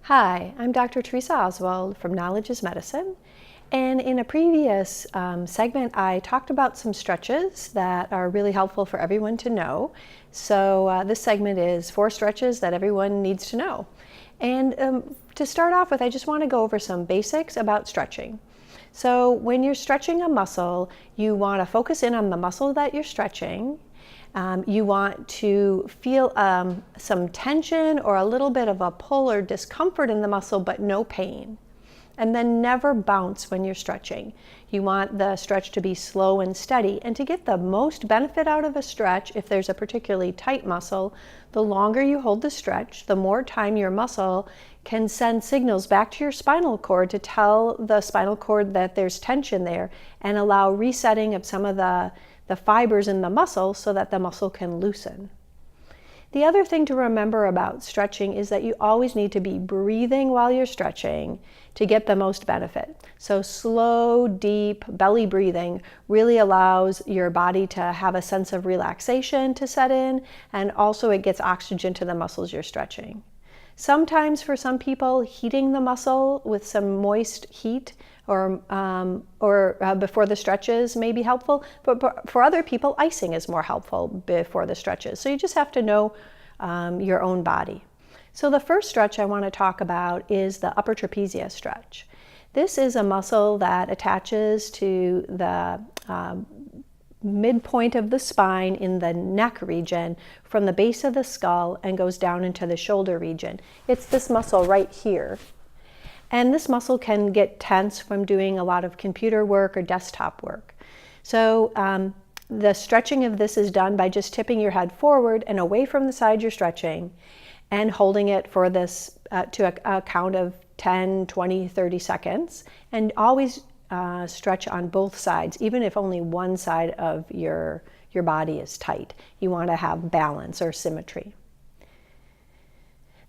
Hi, I'm Dr. Theresa Oswald from Knowledge is Medicine. And in a previous segment, I talked about some stretches that are really helpful for everyone to know. So this segment is 4 stretches that everyone needs to know. And to start off with, I just want to go over some basics about stretching. So when you're stretching a muscle, you want to focus in on the muscle that you're stretching. You want to feel some tension or a little bit of a pull or discomfort in the muscle, but no pain. And then never bounce when you're stretching. You want the stretch to be slow and steady. And to get the most benefit out of a stretch, if there's a particularly tight muscle, the longer you hold the stretch, the more time your muscle can send signals back to your spinal cord to tell the spinal cord that there's tension there and allow resetting of some of the fibers in the muscle so that the muscle can loosen. The other thing to remember about stretching is that you always need to be breathing while you're stretching to get the most benefit. So slow, deep belly breathing really allows your body to have a sense of relaxation to set in, and also it gets oxygen to the muscles you're stretching. Sometimes for some people, heating the muscle with some moist heat or before the stretches may be helpful, but for other people, icing is more helpful before the stretches. So you just have to know your own body. So the first stretch I want to talk about is the upper trapezius stretch. This is a muscle that attaches to the midpoint of the spine in the neck region from the base of the skull and goes down into the shoulder region. It's this muscle right here. And this muscle can get tense from doing a lot of computer work or desktop work. So the stretching of this is done by just tipping your head forward and away from the side you're stretching and holding it for this to a count of 10, 20, 30 seconds. And always stretch on both sides, even if only one side of your body is tight. You want to have balance or symmetry.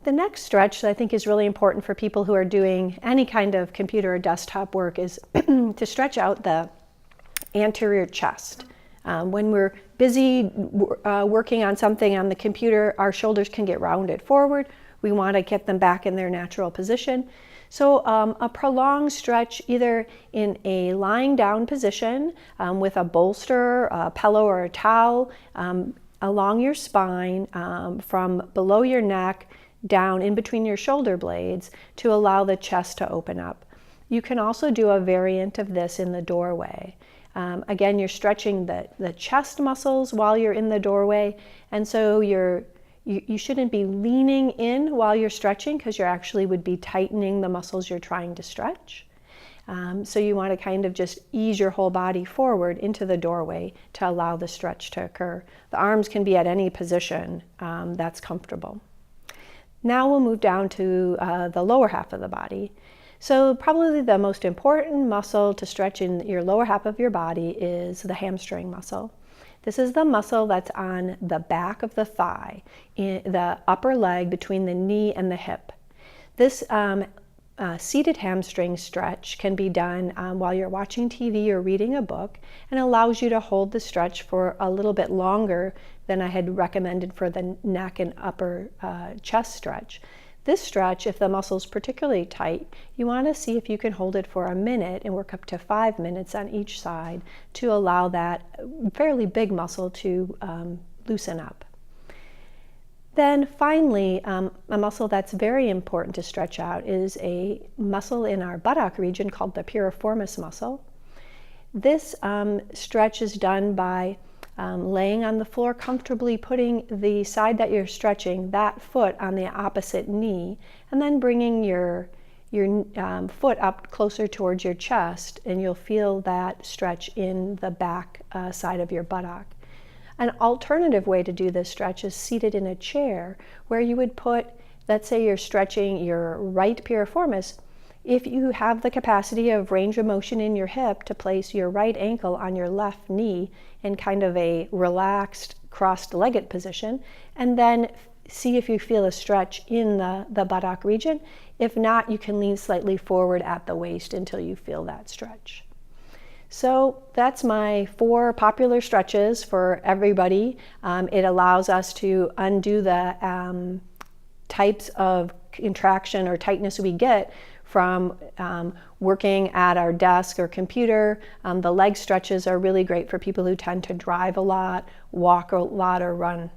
The next stretch that I think is really important for people who are doing any kind of computer or desktop work is to stretch out the anterior chest. When we're busy working on something on the computer, our shoulders can get rounded forward. We want to get them back in their natural position. So a prolonged stretch either in a lying down position with a bolster, a pillow, or a towel along your spine from below your neck down in between your shoulder blades to allow the chest to open up. You can also do a variant of this in the doorway. Again, you're stretching the chest muscles while you're in the doorway, and so you shouldn't be leaning in while you're stretching because you actually would be tightening the muscles you're trying to stretch. So you want to kind of just ease your whole body forward into the doorway to allow the stretch to occur. The arms can be at any position that's comfortable. Now we'll move down to the lower half of the body. So probably the most important muscle to stretch in your lower half of your body is the hamstring muscle. This is the muscle that's on the back of the thigh, in the upper leg between the knee and the hip. This seated hamstring stretch can be done while you're watching TV or reading a book, and allows you to hold the stretch for a little bit longer than I had recommended for the neck and upper chest stretch. This stretch, if the muscle's particularly tight, you want to see if you can hold it for a minute and work up to 5 minutes on each side to allow that fairly big muscle to loosen up. Then finally, a muscle that's very important to stretch out is a muscle in our buttock region called the piriformis muscle. This stretch is done by laying on the floor comfortably, putting the side that you're stretching, that foot on the opposite knee, and then bringing your foot up closer towards your chest, and you'll feel that stretch in the back side of your buttock. An alternative way to do this stretch is seated in a chair, where you would put, let's say you're stretching your right piriformis. If you have the capacity of range of motion in your hip, to place your right ankle on your left knee in kind of a relaxed crossed-legged position, and then see if you feel a stretch in the buttock region. If not, you can lean slightly forward at the waist until you feel that stretch. So that's my 4 popular stretches for everybody. It allows us to undo the types of contraction or tightness we get from working at our desk or computer. The leg stretches are really great for people who tend to drive a lot, walk a lot, or run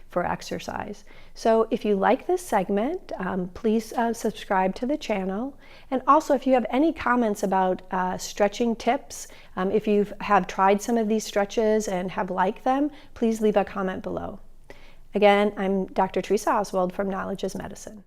for exercise. So if you like this segment, please subscribe to the channel. And also, if you have any comments about stretching tips, if you have tried some of these stretches and have liked them, please leave a comment below. Again, I'm Dr. Theresa Oswald from Knowledge is Medicine.